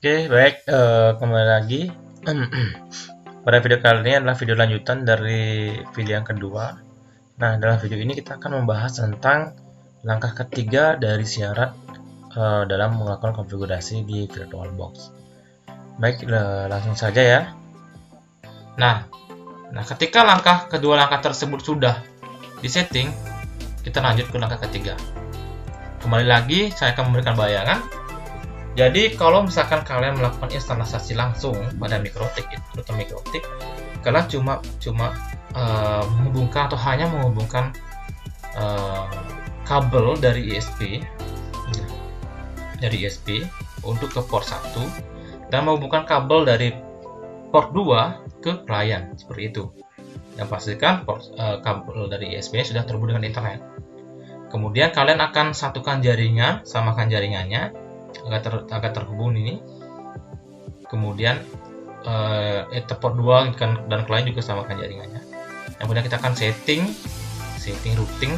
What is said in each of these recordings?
Oke, baik, kembali lagi. Pada video kali ini adalah video lanjutan dari video yang kedua. Nah, dalam video ini kita akan membahas tentang langkah ketiga dari syarat dalam melakukan konfigurasi di VirtualBox. Baik, langsung saja ya. Nah, ketika kedua langkah tersebut sudah disetting, kita lanjut ke langkah ketiga. Kembali lagi, saya akan memberikan bayangan. Jadi kalau misalkan kalian melakukan instalasi langsung pada MikroTik, terutama MikroTik, kalian cuma menghubungkan atau hanya menghubungkan kabel dari ISP untuk ke port 1 dan menghubungkan kabel dari port 2 ke klien seperti itu. Yang pastikan kabel dari ISP sudah terhubung dengan internet. Kemudian kalian akan satukan jaringan, samakan jaringannya agar terhubung ini. Kemudian port 2 dan klien juga samakan jaringannya. Kemudian kita akan setting routing,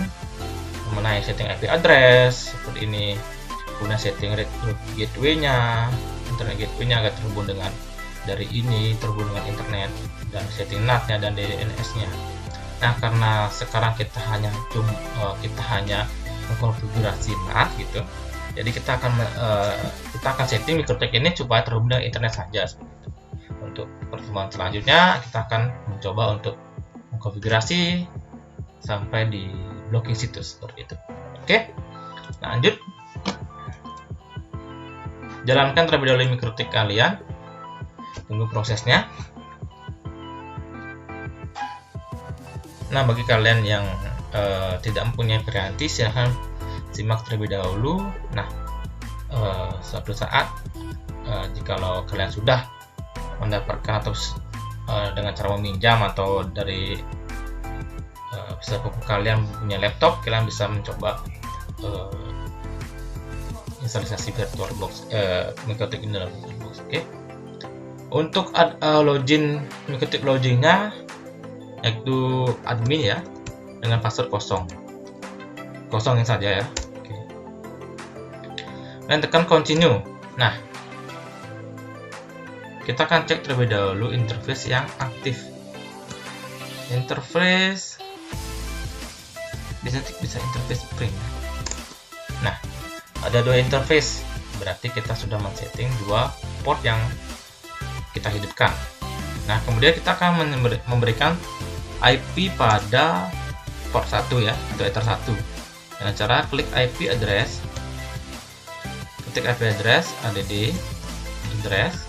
mengenai setting IP address seperti ini. Kemudian setting root gateway-nya, internet gateway-nya agar terhubung dengan dari ini, terhubung dengan internet, dan setting NAT-nya dan DNS-nya. Nah, karena sekarang kita hanya mengkonfigurasi NAT gitu. Jadi kita akan setting MikroTik ini supaya terhubung dengan internet saja. Untuk pertemuan selanjutnya kita akan mencoba untuk mengkonfigurasi sampai di blocking situs seperti itu. Oke, lanjut. Jalankan terlebih dahulu MikroTik kalian. Tunggu prosesnya. Nah, bagi kalian yang tidak mempunyai varianti, silahkan simak terlebih dahulu. Nah, suatu saat jikalau kalian sudah mendapatkan atau dengan cara meminjam atau dari siapapun kalian punya laptop, kalian bisa mencoba instalasi VirtualBox MikroTik ini dalam VirtualBox. Oke. Untuk login MikroTik loginnya yaitu admin ya, dengan password kosongin saja ya. Oke. Dan tekan continue. Nah, kita akan cek terlebih dahulu interface yang aktif. Interface bisa interface spring. Nah, ada dua interface, berarti kita sudah men-setting dua port yang kita hidupkan. Nah, kemudian kita akan memberikan IP pada port 1 ya, atau ether 1 dengan cara klik IP address, ketik IP address add address,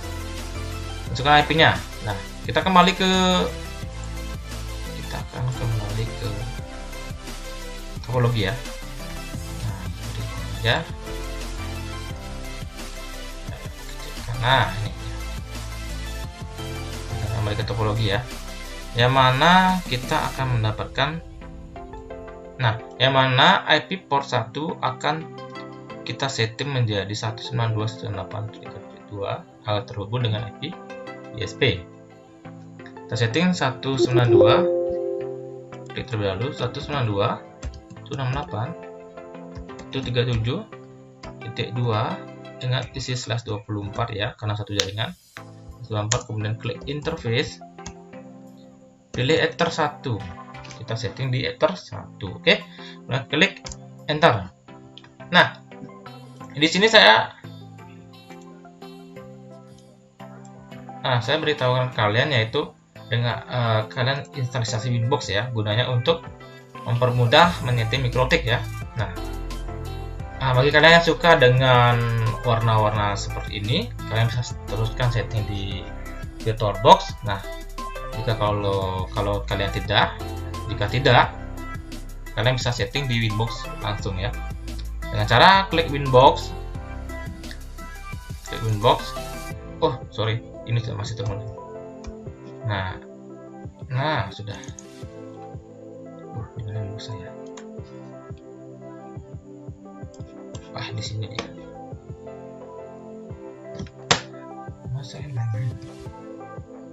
masukkan IP-nya. Nah, kita akan kembali ke topologi ya. Nah, seperti ya. Nah, ini kita kembali ke topologi ya, yang mana kita akan mendapatkan yang mana IP port 1 akan kita setting menjadi 192.168.3.2 agar terhubung dengan IP ISP. Kita setting 192, klik terlebih dahulu 192.168.137.2. Ingat isi /24 ya, karena satu jaringan. 24, kemudian klik interface, pilih ether 1. Kita setting di ether 1. Oke. Nah, klik enter. Nah, di sini saya beritahukan kalian yaitu dengan kalian instalasi Winbox ya, gunanya untuk mempermudah menyeting MikroTik ya. Nah, bagi kalian yang suka dengan warna-warna seperti ini, kalian bisa teruskan setting di VirtualBox. Nah, kalau kalian jika tidak, kalian bisa setting di Winbox langsung ya, dengan cara klik Winbox. Oh sorry, ini masih terhubung. Nah sudah. Di mana Winbox saya? Di sini dia.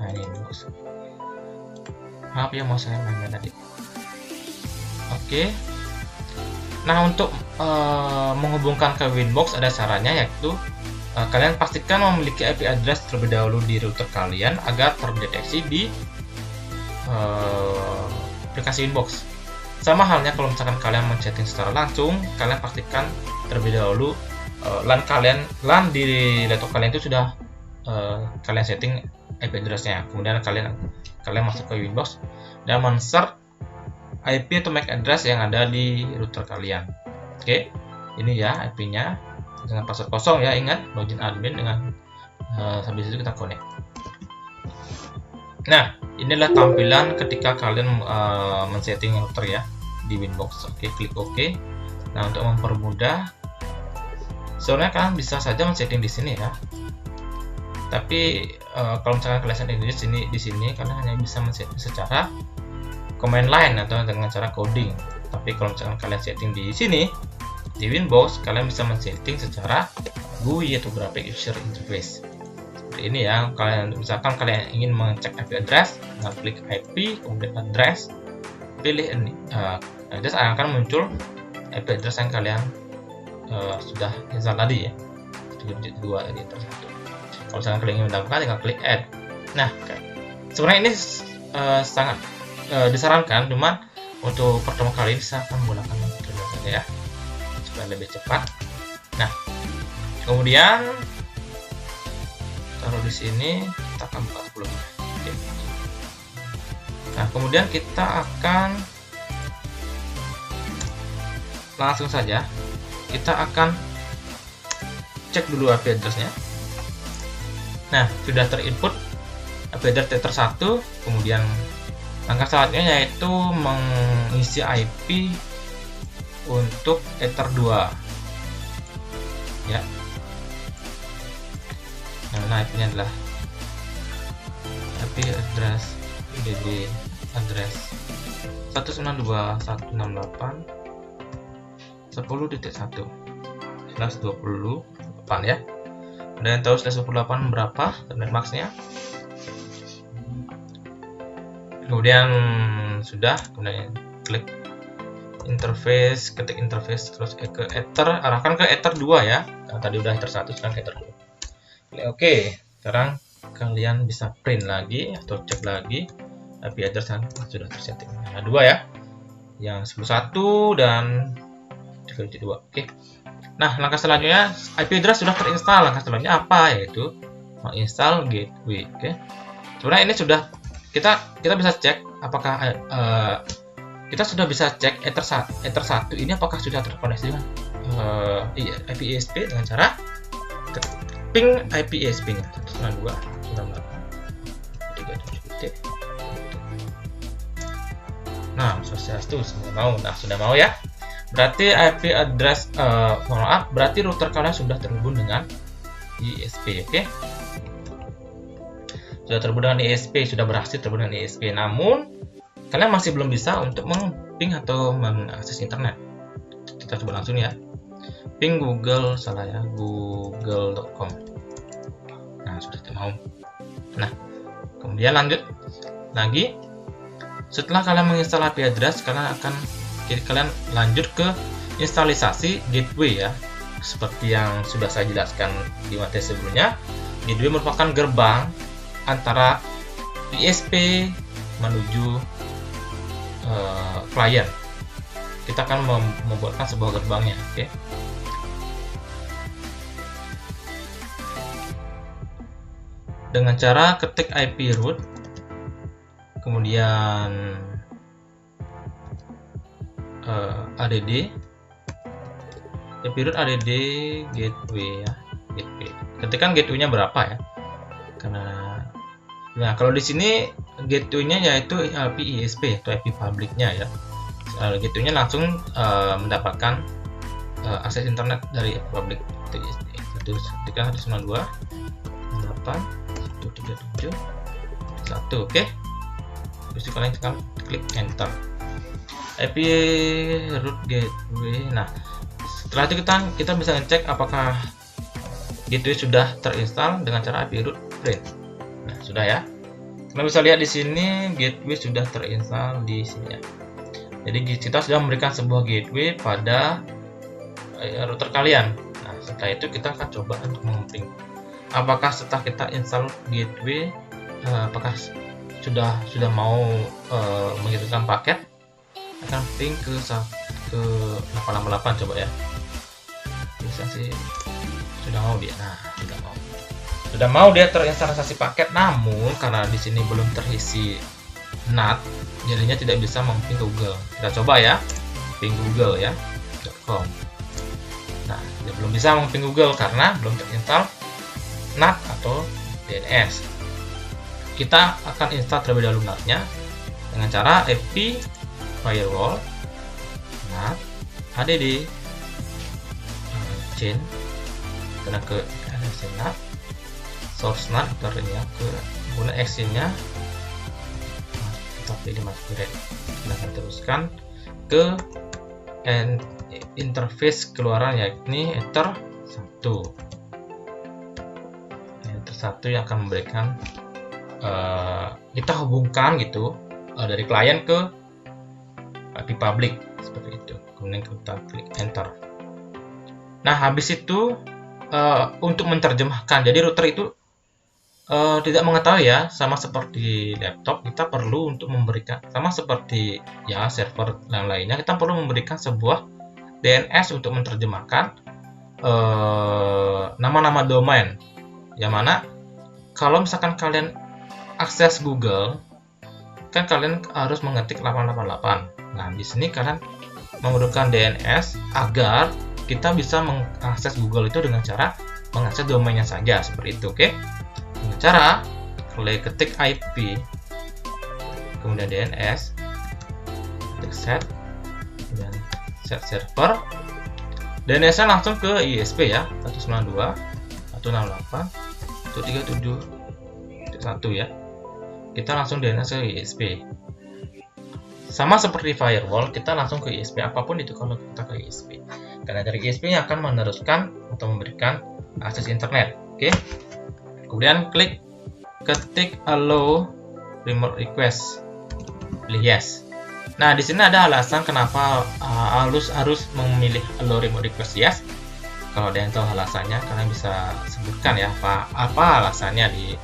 Nah, ini Winbox. Maaf ya, mau saya main tadi. Oke. Nah, untuk menghubungkan ke Winbox ada caranya, yaitu kalian pastikan memiliki IP address terlebih dahulu di router kalian agar terdeteksi di aplikasi Winbox. Sama halnya kalau misalkan kalian men-setting secara langsung, kalian pastikan terlebih dahulu LAN di laptop kalian itu sudah kalian setting IP address-nya. Kemudian kalian masuk ke Winbox dan men-search IP atau MAC address yang ada di router kalian. Oke, ini ya IP-nya dengan password kosong ya, ingat login admin dengan habis itu kita connect. Nah, inilah tampilan ketika kalian men-setting router ya di Winbox. Oke, klik OK. Nah, untuk mempermudah, sebenarnya kalian bisa saja men-setting di sini ya. Tapi kalau misalkan kalian setting di sini kalian hanya bisa men-setting secara command line atau dengan cara coding. Tapi kalau misalkan kalian setting di sini di Winbox, kalian bisa men-setting secara GUI atau Graphic User Interface. Seperti ini ya. Misalkan kalian ingin mengecek IP address, nah klik IP, kemudian address, pilih ini address, akan muncul IP address yang kalian sudah install tadi ya, 7.2 tadi tersatu. Kalau misalkan kalian ingin mendapatkan, tinggal klik add. Nah, sebenarnya ini sangat disarankan, cuman untuk pertama kali bisa menggunakan terminal saja ya, supaya lebih cepat. Nah, kemudian taruh di sini, kita akan buka sebelumnya. Oke. Nah, kemudian kita akan langsung saja kita akan cek dulu IP address-nya. Nah, sudah terinput IP address Tether 1, kemudian langkah selanjutnya yaitu mengisi IP untuk Ether 2 ya. Nah, IP-nya adalah IP address DD address 192.168.10.1/28 ya. Ada yang tahu /28 berapa terminal max-nya? Kemudian kemudian klik interface, ketik interface, terus ke Ether, arahkan ke Ether 2 ya. Nah, tadi udah Ether 1, sekarang Ether 2. Oke, sekarang kalian bisa print lagi atau cek lagi IP address yang sudah tersetting. Ada 2 ya, yang 11 dan 3.2. Oke. Nah, langkah selanjutnya IP address sudah terinstall. Langkah selanjutnya apa? Yaitu menginstal gateway. Oke. Sebenarnya ini sudah kita bisa cek apakah kita sudah bisa cek Ether 1 ini apakah sudah terkoneksi dengan IP ISP dengan cara ping IP ISP-nya 192.168.37. Nah, Swastiastu semua mau. Nah, sudah mau ya. Berarti IP address berarti router kalian sudah terhubung dengan ISP, oke? Sudah terhubung dengan ISP, sudah berhasil terhubung dengan ISP. Namun kalian masih belum bisa untuk meng-ping atau mengakses internet. Kita coba langsung ya. Ping Google, salah ya, google.com. Nah, sudah mau. Nah, kemudian lanjut lagi. Setelah kalian menginstal IP address, kalian lanjut ke instalisasi gateway ya. Seperti yang sudah saya jelaskan di materi sebelumnya, gateway merupakan gerbang antara ISP menuju klien. Kita akan membuatkan sebuah gerbangnya, oke? Dengan cara ketik IP root, kemudian add IP root add gateway ya, gateway. Ketikkan gateway-nya berapa ya? Nah, kalau di sini gateway-nya yaitu IP ISP atau IP public-nya ya. Gateway-nya langsung mendapatkan akses internet dari public ISP. 192.168.137.1, oke. Terus kalian klik enter. IP root gateway. Nah, setelah itu kita bisa ngecek apakah gateway sudah terinstall dengan cara IP root print. Nah, sudah ya. Kalian bisa lihat di sini gateway sudah terinstall di sini ya. Jadi kita sudah memberikan sebuah gateway pada router kalian. Nah, Setelah itu kita akan coba untuk meng-ping. Apakah setelah kita install gateway, apakah sudah mau mengirimkan paket, akan ping ke 888 coba ya. Bisa sih sudah mau dia. Nah, sudah mau dia terinstalasi paket, namun karena di sini belum terisi NAT, jadinya tidak bisa memping Google. Kita coba ya, ping Google ya .com. Nah, dia belum bisa memping Google karena belum terinstall NAT atau DNS. Kita akan install terlebih dahulu NAT-nya dengan cara fp firewall NAT add chain karena ke NAT source NAT ya, ke guna exchange-nya kita pilih masquerade. Kita akan teruskan ke interface keluaran, yakni enter 1 yang akan memberikan kita hubungkan gitu dari klien ke IP public seperti itu. Kemudian kita klik enter. Nah, habis itu untuk menerjemahkan, jadi router itu tidak mengetahui ya, sama seperti laptop, kita perlu untuk memberikan, sama seperti ya server yang lainnya, kita perlu memberikan sebuah DNS untuk menerjemahkan nama-nama domain, yang mana kalau misalkan kalian akses Google, kan kalian harus mengetik 888. Nah, di sini kalian menggunakan DNS agar kita bisa mengakses Google itu dengan cara mengakses domainnya saja, seperti itu, oke? Dengan cara kalian ketik IP, kemudian DNS, ketik set, dan set server, DNS-nya langsung ke ISP ya, 192.168.137.1 ya. Kita langsung DNS ke ISP. Sama seperti firewall, kita langsung ke ISP apapun itu kalau kita ke ISP. Karena dari ISP-nya akan meneruskan atau memberikan akses internet. Oke. Kemudian klik ketik allow remote request. Pilih yes. Nah, di sini ada alasan kenapa harus memilih allow remote request yes. Kalau ada yang tahu alasannya, kalian bisa sebutkan ya apa alasannya di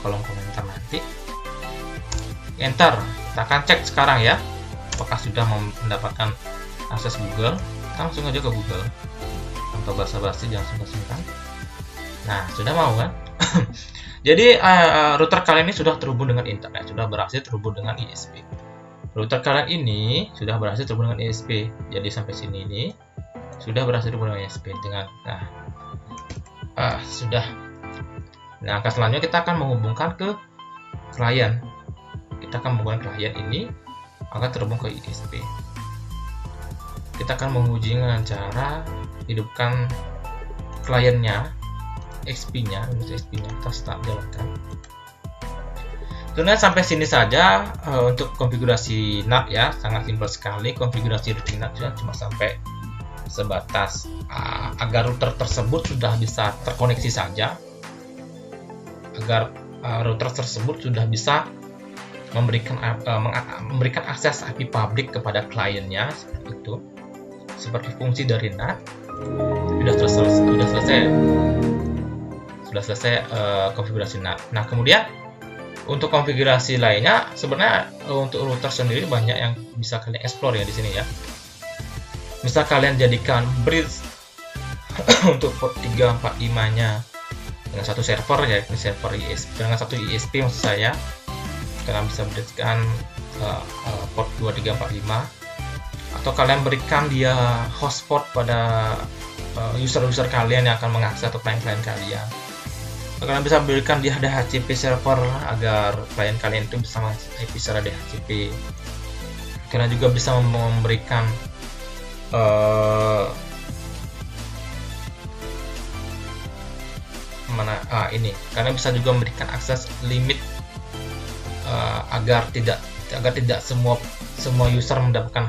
kolom komentar nanti. Enter. Kita akan cek sekarang ya, apakah sudah mendapatkan akses Google. Kita langsung aja ke Google tanpa basa-basi, jangan sungkan-sungkan. Nah, sudah mau kan? Jadi router kalian ini sudah terhubung dengan internet, sudah berhasil terhubung dengan ISP. Router kalian ini sudah berhasil terhubung dengan ISP. Jadi sampai sini ini sudah berhasil terhubung dengan ISP dengan sudah. Nah, angka selanjutnya kita akan menghubungkan ke klien. Kita akan menghubungkan klien ini akan terhubung ke ISP. Kita akan menguji dengan cara hidupkan kliennya, XP-nya, kita start jalankan. Sebenarnya sampai sini saja untuk konfigurasi NAT ya, sangat simpel sekali. Konfigurasi routing NAT cuma sampai sebatas agar router tersebut sudah bisa terkoneksi saja, agar router tersebut sudah bisa memberikan akses IP public kepada kliennya, seperti itu. Seperti fungsi dari NAT sudah selesai konfigurasi NAT. Nah, kemudian untuk konfigurasi lainnya, sebenarnya untuk router sendiri banyak yang bisa kalian explore ya di sini ya. Misal kalian jadikan bridge untuk port 345-nya dengan satu server, yaitu server ISP, dengan satu ISP maksud saya. Kalian bisa berikan port 2345, atau kalian berikan dia hotspot pada user-user kalian yang akan mengakses atau klien-klien kalian. Kalian bisa berikan dia DHCP server agar klien kalian itu bisa mengakses IP secara DHCP. Kalian juga bisa memberikan kalian bisa juga memberikan akses limit agar tidak semua user mendapatkan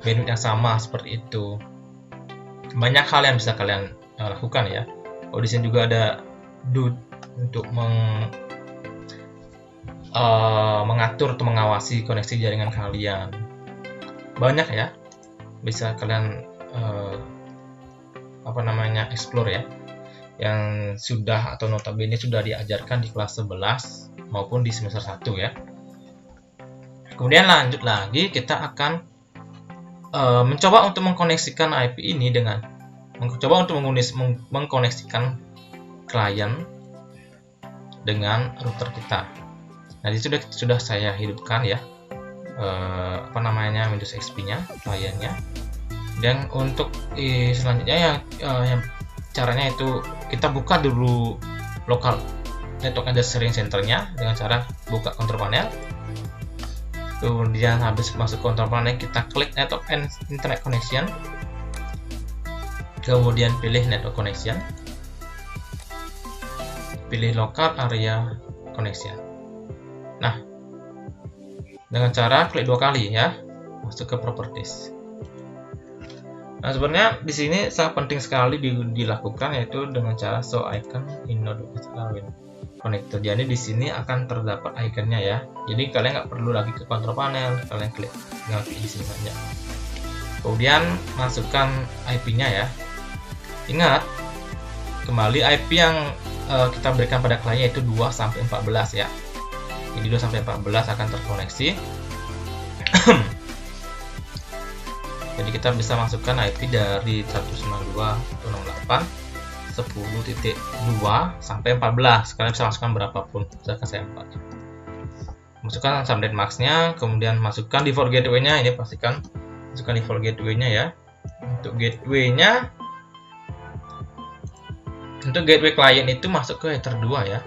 bandwidth yang sama, seperti itu. Banyak hal yang bisa kalian lakukan ya. Oh, di sini juga ada untuk mengatur atau mengawasi koneksi jaringan kalian. Banyak ya, bisa kalian explore ya, yang sudah atau notabene sudah diajarkan di kelas 11 maupun di semester 1 ya. Kemudian lanjut lagi, kita akan mencoba untuk mengkoneksikan IP ini dengan mengkoneksikan klien dengan router kita. Nah, itu sudah saya hidupkan ya, Windows XP-nya, kliennya. Dan untuk selanjutnya yang caranya itu kita buka dulu local network address sharing center-nya dengan cara buka control panel. Kemudian habis masuk control panel, kita klik network and internet connection. Kemudian pilih network connection. Pilih local area connection. Nah, dengan cara klik 2 kali ya, masuk ke properties. Nah, sebenarnya di sini sangat penting sekali dilakukan, yaitu dengan cara show icon in node connector. Jadi di sini akan terdapat ikonnya ya. Jadi kalian nggak perlu lagi ke control panel, kalian tinggal klik di sini saja. Kemudian masukkan IP-nya ya. Ingat, kembali IP yang kita berikan pada kliennya itu 2 sampai 14 ya. Jadi 2 sampai 14 akan terkoneksi. Jadi kita bisa masukkan IP dari 192.168 10.2 sampai 14. Kalian bisa masukkan berapapun, misalkan saya 4. Masukkan subnet max-nya, kemudian masukkan default gateway-nya. Ini pastikan masukkan default gateway-nya ya. Untuk gateway-nya, untuk gateway client itu masuk ke header 2 ya.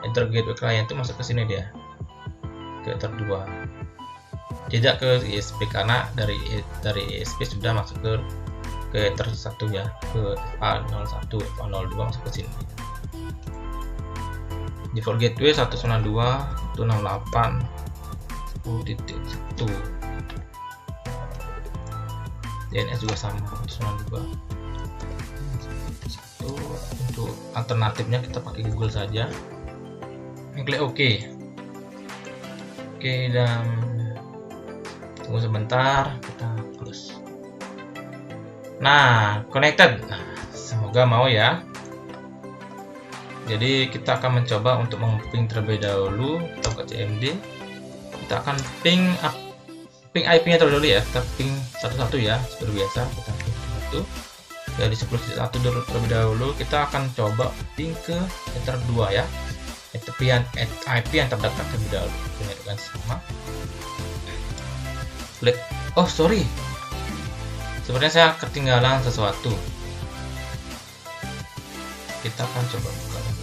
Header gateway client itu masuk ke sini dia, ke header 2. Tidak ke ISP, karena dari ISP sudah masuk ke header 1 ya, ke FA01, FA02 masuk ke sini. Default gateway 192.168 10.1. DNS juga sama 192. Untuk alternatifnya kita pakai Google saja. Klik OK. Oke, dan tunggu sebentar, kita close. Nah, connected. Nah, semoga mau ya. Jadi kita akan mencoba untuk meng-ping terlebih dahulu. Kita buka CMD. Kita akan ping IP-nya terlebih dahulu ya. Kita ping satu-satu ya, seperti biasa. Kita ping satu. Dari 10.1 terlebih dahulu, kita akan coba ping ke header 2 ya. IP yang terdekat terlebih dahulu. Ini dengan sama. Klik. Oh, sorry. Sebenarnya saya ketinggalan sesuatu. Kita akan coba buka lagi.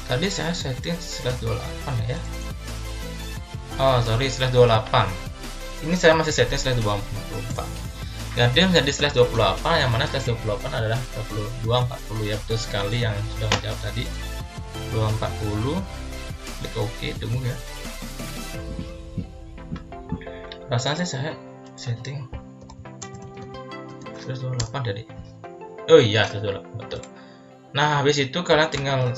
Tadi saya setting /28 ya. Oh, sorry, /28. Ini saya masih setting /24. Ganti menjadi /28, yang mana /28 adalah 2240 ya. Betul sekali yang sudah menjawab tadi. 240. Klik OK, tunggu ya. Rasanya saya setting 128 tadi. Oh iya, 128 betul. Nah, habis itu kalian tinggal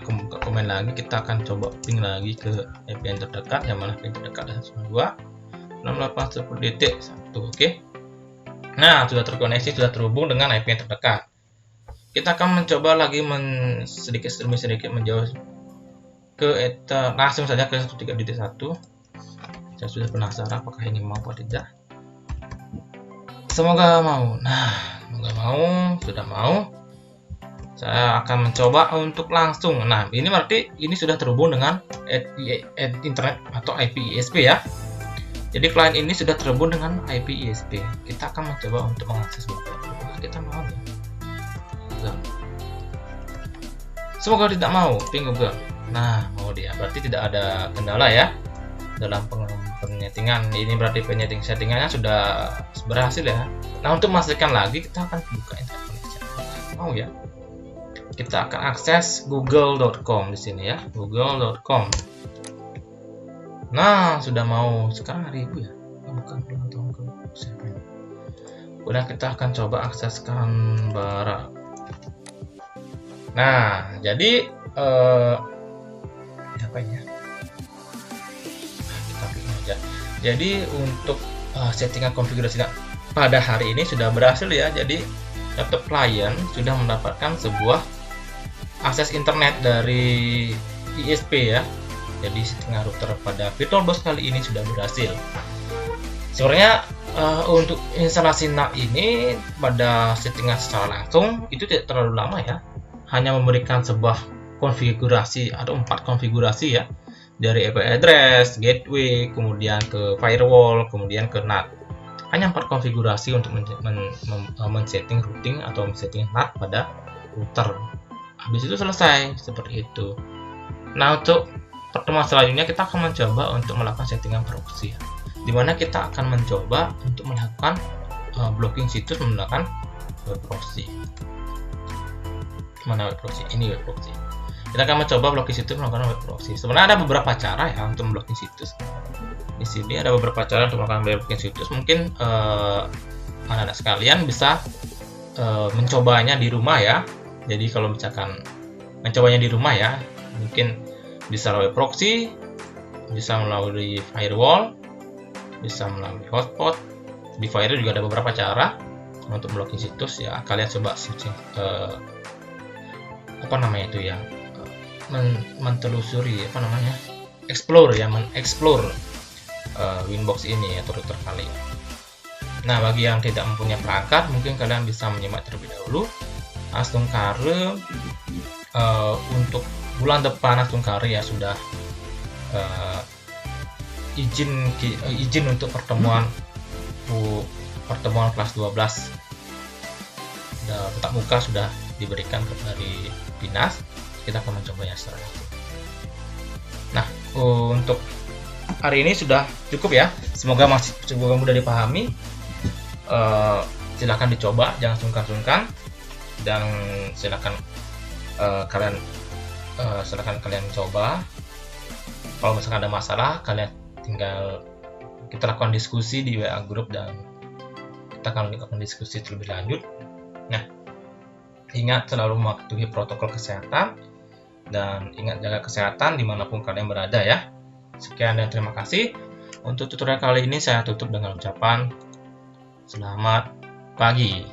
buka komen lagi. Kita akan coba ping lagi ke IP yang terdekat, yang mana IP terdekat adalah 192.168.10.1. Oke. Nah, sudah terkoneksi, sudah terhubung dengan IP yang terdekat. Kita akan mencoba lagi sedikit demi sedikit menjauh ke ether, langsung saja ke 1.3.1. Saya sudah penasaran apakah ini mau atau tidak. Semoga mau. Nah, semoga mau, sudah mau. Saya akan mencoba untuk langsung. Nah, ini berarti ini sudah terhubung dengan internet atau IP ISP ya. Jadi klien ini sudah terhubung dengan IP ISP. Kita akan mencoba untuk mengakses apakah kita mau ya. Semoga tidak mau, ping Google. Nah, mau dia. Berarti tidak ada kendala ya dalam penyetingan. Ini berarti settingannya sudah berhasil ya. Nah, untuk memastikan lagi, kita akan buka internet connection. Mau ya. Kita akan akses google.com di sini ya, google.com. Nah, sudah mau. Sekarang hari Ibu ya. Bukan ulang tahun ke siapa ini. Kemudian kita akan coba akses Canberra. Nah, jadi apa ya? Kita pilih aja. Jadi untuk settingan konfigurasi pada hari ini sudah berhasil ya. Jadi laptop klien sudah mendapatkan sebuah akses internet dari ISP ya. Jadi setengah router pada VirtualBox kali ini sudah berhasil. Sebenarnya untuk instalasi NAT ini pada settingan secara langsung itu tidak terlalu lama ya. Hanya memberikan sebuah konfigurasi atau 4 konfigurasi ya, dari IP address, gateway, kemudian ke firewall, kemudian ke NAT. Hanya 4 konfigurasi untuk men-setting routing atau men-setting NAT pada router. Habis itu selesai seperti itu. Nah, untuk pertemuan selanjutnya kita akan mencoba untuk melakukan settingan proxy, di mana kita akan mencoba untuk melakukan blocking situs menggunakan web proxy. Mana web proxy? Ini web proxy. Kita akan mencoba blocking situs menggunakan web proxy. Sebenarnya ada beberapa cara ya untuk blocking situs. Di sini ada beberapa cara untuk melakukan blocking situs. Mungkin anak-anak sekalian bisa mencobanya di rumah ya. Jadi kalau misalkan mencobanya di rumah ya, mungkin bisa melalui proxy, bisa melalui firewall, bisa melalui hotspot. Di firewall juga ada beberapa cara untuk blocking situs ya. Kalian coba searching mentelusuri explore ya, mengeksplor Winbox ini atau router kalian. Nah, bagi yang tidak mempunyai perangkat, mungkin kalian bisa menyimak terlebih dahulu Astungkare. Untuk bulan depan Astungkare ya sudah izin untuk pertemuan kelas 12 tatap muka sudah diberikan dari dinas. Kita akan mencobanya secara langsung. Nah, untuk hari ini sudah cukup ya. Semoga mudah dipahami. Silakan dicoba, jangan sungkan-sungkan, dan silakan kalian coba. Kalau misalkan ada masalah, kalian tinggal kita lakukan diskusi di WA group dan kita akan lakukan diskusi terlebih lanjut. Nah, ingat selalu mematuhi protokol kesehatan dan ingat jaga kesehatan dimanapun kalian berada ya. Sekian dan terima kasih. Untuk tutorial kali ini saya tutup dengan ucapan selamat pagi.